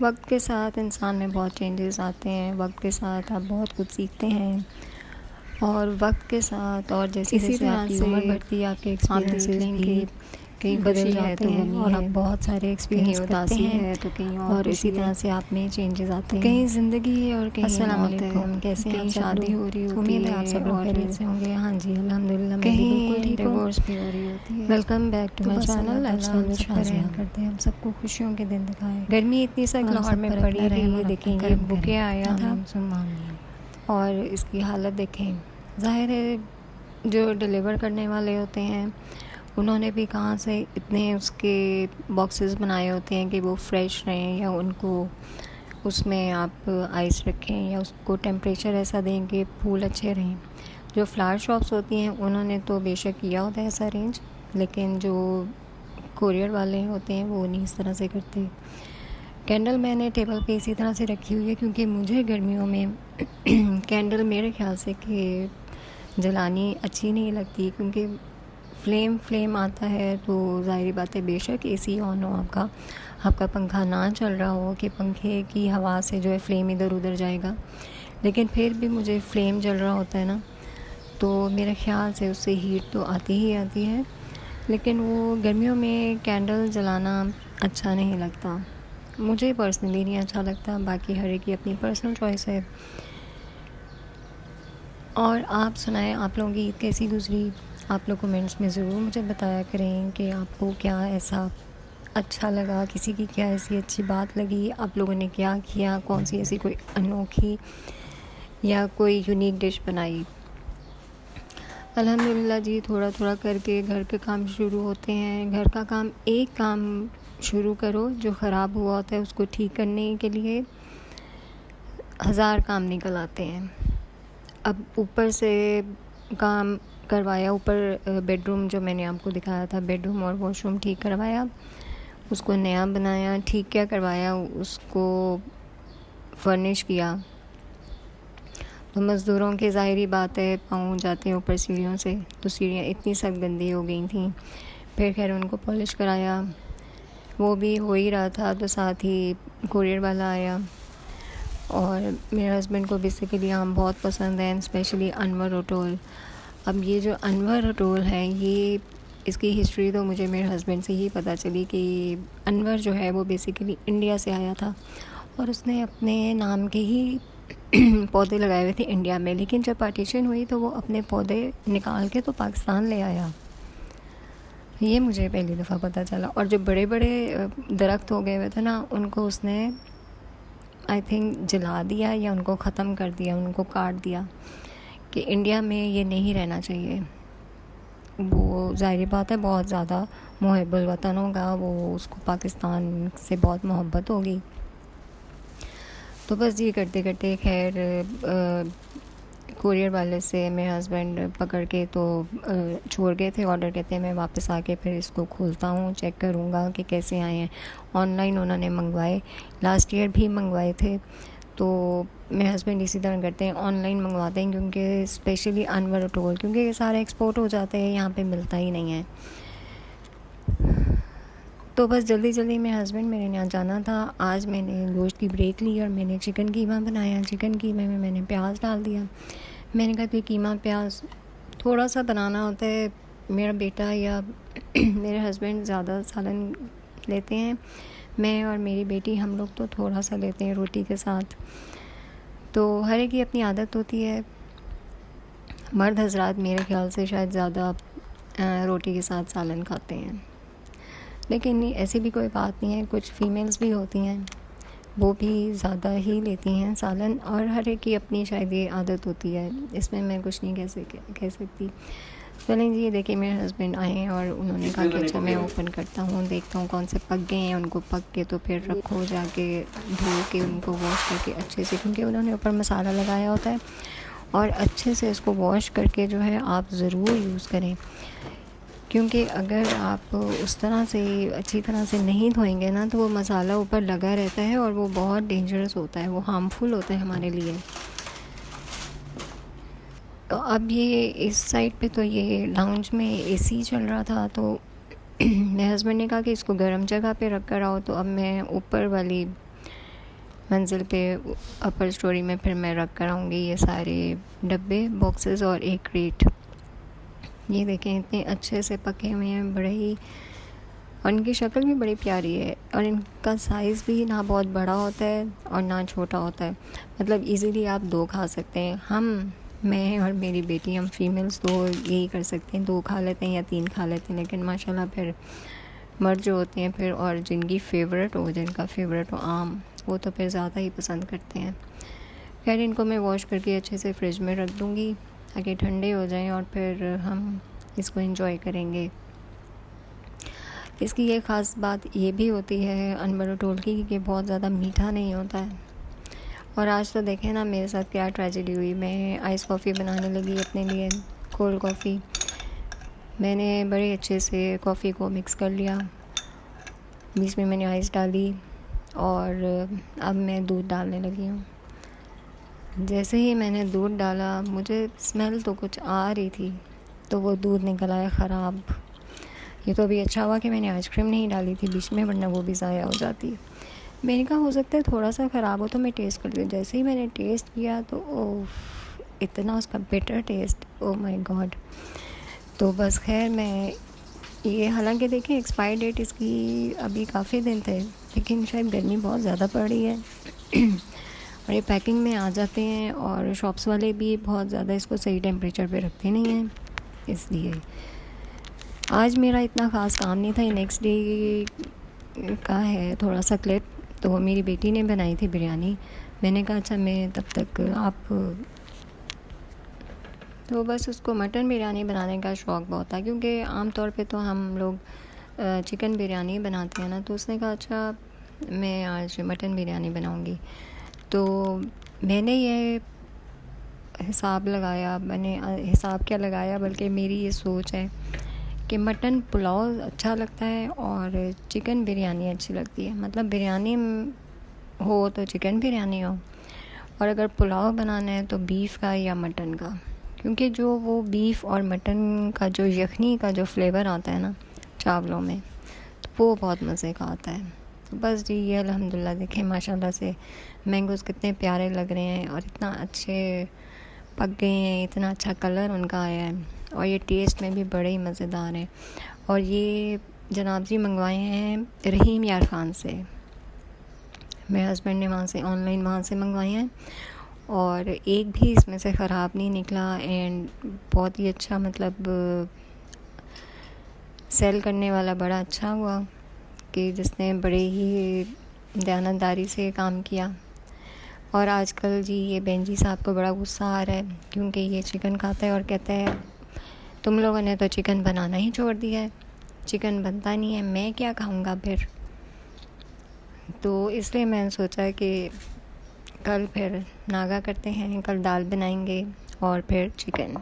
वक्त के साथ इंसान में बहुत चेंजेस आते हैं, वक्त के साथ आप बहुत कुछ सीखते हैं और वक्त के साथ और जैसे इसी जैसे तरह आपकी से उम्र बढ़ती है आपके आप देख एक्सपीरियंसेस लें भी कि कहीं बदल खुशी है जाते तो हैं गमी और है, आप बहुत सारे कहीं एक्सपीरियंस करते उदासी हैं है तो कहीं और इसी खुशी है। तरह से आप में चेंजेस आते हैं। कहीं ज़िंदगी है और कहीं अस्सलाम मौत है, वालेकुम, कैसे हैं आप कहीं सब शादी लोग? हो रही होती उम्मीद है आप है सब लोग और खैरियत से होंगे। हाँ जी, अल्हम्दुलिल्लाह मैं भी बिल्कुल कहीं ठीक हूँ। डिवोर्स भी हो रही होती है। वेलकम बैक टू तो माय बस चैनल अल्लाह ताला लाइफस्टाइल हम विद सब पर शाज़िया। रहम करते हैं, हम सबको खुशियों के दिन दिखाए गर्मी इतनी सख्त और हम लाहौर सब में पर पड़ी अपना है, रहम ये और देखें अपना ये करम बुके करे। आया था आमीन सुम्मा आमीन। और इसकी हालत देखें। ज़ाहिर है जो डिलीवर करने वाले होते हैं उन्होंने भी कहाँ से इतने उसके बॉक्सेस बनाए होते हैं कि वो फ्रेश रहें या उनको उसमें आप आइस रखें या उसको टेम्परेचर ऐसा दें कि फूल अच्छे रहें। जो फ्लावर शॉप्स होती हैं उन्होंने तो बेशक किया होता है ऐसा अरेंज, लेकिन जो कोरियर वाले होते हैं वो नहीं इस तरह से करते। कैंडल मैंने टेबल पे इसी तरह से रखी हुई है क्योंकि मुझे गर्मियों में कैंडल मेरे ख्याल से कि जलानी अच्छी नहीं लगती, क्योंकि फ्लेम आता है तो ज़ाहिर बात है बेशक एसी ऑन हो आपका पंखा ना चल रहा हो कि पंखे की हवा से जो है फ्लेम इधर उधर जाएगा, लेकिन फिर भी मुझे फ्लेम जल रहा होता है ना, तो मेरे ख़्याल से उससे हीट तो आती ही आती है। लेकिन वो गर्मियों में कैंडल जलाना अच्छा नहीं लगता, मुझे पर्सनली नहीं अच्छा लगता। बाकी हर एक की अपनी पर्सनल चॉइस है। और आप सुनाएं, आप लोगों की ईद कैसी गुजरी? आप लोग कमेंट्स में ज़रूर मुझे बताया करें कि आपको क्या ऐसा अच्छा लगा, किसी की क्या ऐसी अच्छी बात लगी, आप लोगों ने क्या किया, कौन सी ऐसी कोई अनोखी या कोई यूनिक डिश बनाई। अल्हम्दुलिल्लाह जी, थोड़ा थोड़ा करके घर के काम शुरू होते हैं। घर का काम, एक काम शुरू करो जो ख़राब हुआ होता है उसको ठीक करने के लिए हज़ार काम निकल आते हैं। अब ऊपर से काम करवाया, ऊपर बेडरूम जो मैंने आपको दिखाया था, बेडरूम और वॉशरूम ठीक करवाया, उसको नया बनाया, ठीक क्या करवाया, उसको फर्निश किया। तो मज़दूरों की ज़ाहिरी बात है पाँव जाते हैं ऊपर सीढ़ियों से, तो सीढ़ियाँ इतनी सख्त गंदी हो गई थी। फिर खैर उनको पॉलिश कराया, वो भी हो ही रहा था तो साथ ही कोरियर वाला आया। और मेरे हस्बैंड को बेसिकली आम बहुत पसंद है, स्पेशली अनवर रटोल। अब ये जो अनवर रटोल है, ये इसकी हिस्ट्री तो मुझे मेरे हस्बैंड से ही पता चली कि अनवर जो है वो बेसिकली इंडिया से आया था और उसने अपने नाम के ही पौधे लगाए हुए थे इंडिया में, लेकिन जब पार्टीशन हुई तो वो अपने पौधे निकाल के तो पाकिस्तान ले आया। ये मुझे पहली दफ़ा पता चला। और जो बड़े बड़े दरख्त हो गए हुए थे ना, उनको उसने आई थिंक जला दिया या उनको ख़त्म कर दिया, उनको काट दिया कि इंडिया में ये नहीं रहना चाहिए। वो ज़ाहिर बात है बहुत ज़्यादा मुहिब्बुल वतन होगा, वो उसको पाकिस्तान से बहुत मोहब्बत होगी। तो बस ये करते करते खैर कोरियर वाले से मेरे हस्बैंड पकड़ के तो छोड़ गए थे ऑर्डर, कहते हैं मैं वापस आके फिर इसको खोलता हूँ, चेक करूँगा कि कैसे आए हैं। ऑनलाइन उन्होंने मंगवाए, लास्ट ईयर भी मंगवाए थे। तो मेरे हस्बैंड इसी तरह करते हैं, ऑनलाइन मंगवाते हैं, क्योंकि स्पेशली अनवर रटोल, क्योंकि ये सारे एक्सपोर्ट हो जाते हैं, यहाँ पे मिलता ही नहीं है। तो बस जल्दी जल्दी मेरे हस्बैंड मेरे यहाँ जाना था। आज मैंने गोश्त की ब्रेक ली और मैंने चिकन कीमा बनाया। चिकन कीमे में मैंने प्याज डाल दिया। मैंने कहा कि कीमा प्याज थोड़ा सा बनाना होता है। मेरा बेटा या मेरे हस्बैंड ज़्यादा सालन लेते हैं, मैं और मेरी बेटी हम लोग तो थोड़ा सा लेते हैं रोटी के साथ। तो हर एक की अपनी आदत होती है। मर्द हजरात मेरे ख्याल से शायद ज़्यादा रोटी के साथ सालन खाते हैं, लेकिन ऐसी भी कोई बात नहीं है, कुछ फ़ीमेल्स भी होती हैं वो भी ज़्यादा ही लेती हैं सालन, और हर एक की अपनी शायद ये आदत होती है, इसमें मैं कुछ नहीं कह सकती। चलें जी, ये देखिए मेरे हस्बैंड आए हैं और उन्होंने कहा कि अच्छा मैं ओपन करता हूँ, देखता हूँ कौन से पक गए हैं। उनको पक के तो फिर रखो जाके धो के, उनको वॉश करके अच्छे से, क्योंकि उन्होंने ऊपर मसाला लगाया होता है, और अच्छे से इसको वॉश करके जो है आप ज़रूर यूज़ करें, क्योंकि अगर आप उस तरह से अच्छी तरह से नहीं धोएंगे ना तो वो मसाला ऊपर लगा रहता है और वो बहुत डेंजरस होता है, वो हार्मफुल होता है हमारे लिए। तो अब ये इस साइड पे तो ये लाउंज में एसी चल रहा था, तो मेरे हस्बैंड ने कहा कि इसको गर्म जगह पे रख कर आओ। तो अब मैं ऊपर वाली मंजिल पे अपर स्टोरी में फिर मैं रख कर आऊँगी ये सारे डब्बे, बॉक्सेस और एक क्रेट। ये देखें इतने अच्छे से पके हुए हैं, बड़े ही, और इनकी शक्ल भी बड़ी प्यारी है, और इनका साइज़ भी ना बहुत बड़ा होता है और ना छोटा होता है, मतलब इजीली आप 2 खा सकते हैं। मैं और मेरी बेटी, हम फीमेल्स तो यही कर सकते हैं, 2 खा लेते हैं या 3 खा लेते हैं, लेकिन माशाल्लाह फिर मर्द जो होते हैं फिर, और जिनका फेवरेट हो आम, वो तो फिर ज़्यादा ही पसंद करते हैं। खैर इनको मैं वॉश करके अच्छे से फ्रिज में रख दूँगी ताकि ठंडे हो जाएं और फिर हम इसको एंजॉय करेंगे। इसकी ये ख़ास बात ये भी होती है अनबरो टोलकी की, बहुत ज़्यादा मीठा नहीं होता है। और आज तो देखें ना मेरे साथ क्या ट्रेजेडी हुई। मैं आइस कॉफ़ी बनाने लगी अपने लिए, कोल्ड कॉफ़ी। मैंने बड़े अच्छे से कॉफ़ी को मिक्स कर लिया, बीच में मैंने आइस डाली और अब मैं दूध डालने लगी हूँ। जैसे ही मैंने दूध डाला, मुझे स्मेल तो कुछ आ रही थी, तो वो दूध निकल आया ख़राब। ये तो अभी अच्छा हुआ कि मैंने आइसक्रीम नहीं डाली थी बीच में, वरना वो भी ज़ाया हो जाती। मैंने कहा हो सकता है थोड़ा सा ख़राब हो तो मैं टेस्ट कर दूँ। जैसे ही मैंने टेस्ट किया तो ओह, इतना उसका bitter taste, oh my God. तो बस खैर मैं ये, हालांकि देखें एक्सपायर डेट इसकी अभी काफ़ी दिन थे, लेकिन शायद गर्मी बहुत ज़्यादा पड़ रही है और ये पैकिंग में आ जाते हैं, और शॉप्स वाले भी बहुत ज़्यादा इसको सही टेम्परेचर पे रखते नहीं हैं। इसलिए आज मेरा इतना ख़ास काम नहीं था। नेक्स्ट डे का है थोड़ा सा क्लिप, तो मेरी बेटी ने बनाई थी बिरयानी। मैंने कहा अच्छा मैं तब तक आप, तो बस उसको मटन बिरयानी बनाने का शौक़ बहुत था, क्योंकि आम तौर पे तो हम लोग चिकन बिरयानी बनाते हैं ना। तो उसने कहा अच्छा मैं आज मटन बिरयानी बनाऊंगी। तो मैंने ये हिसाब लगाया, मैंने हिसाब क्या लगाया, बल्कि मेरी ये सोच है कि मटन पुलाव अच्छा लगता है और चिकन बिरयानी अच्छी लगती है। मतलब बिरयानी हो तो चिकन बिरयानी हो, और अगर पुलाव बनाना है तो बीफ का या मटन का, क्योंकि जो वो बीफ और मटन का जो यखनी का जो फ्लेवर आता है ना चावलों में, तो वो बहुत मज़े का आता है। तो बस जी ये अल्हम्दुलिल्लाह देखें माशाल्लाह से मैंगोज़ कितने प्यारे लग रहे हैं और इतना अच्छे पक गए हैं, इतना अच्छा कलर उनका आया है, और ये टेस्ट में भी बड़े ही मज़ेदार हैं। और ये जनाब जी मंगवाए हैं रहीम यार ख़ान से, मेरे हस्बैंड ने वहाँ से ऑनलाइन वहाँ से मंगवाए हैं, और एक भी इसमें से ख़राब नहीं निकला। एंड बहुत ही अच्छा, मतलब सेल करने वाला बड़ा अच्छा हुआ कि जिसने बड़े ही दयानतदारी से काम किया। और आजकल जी ये बेंजी साहब को बड़ा गुस्सा आ रहा है, क्योंकि ये चिकन खाता है और कहता है तुम लोगों ने तो चिकन बनाना ही छोड़ दिया है, चिकन बनता नहीं है, मैं क्या खाऊंगा फिर। तो इसलिए मैंने सोचा कि कल फिर नागा करते हैं, कल दाल बनाएंगे और फिर चिकन।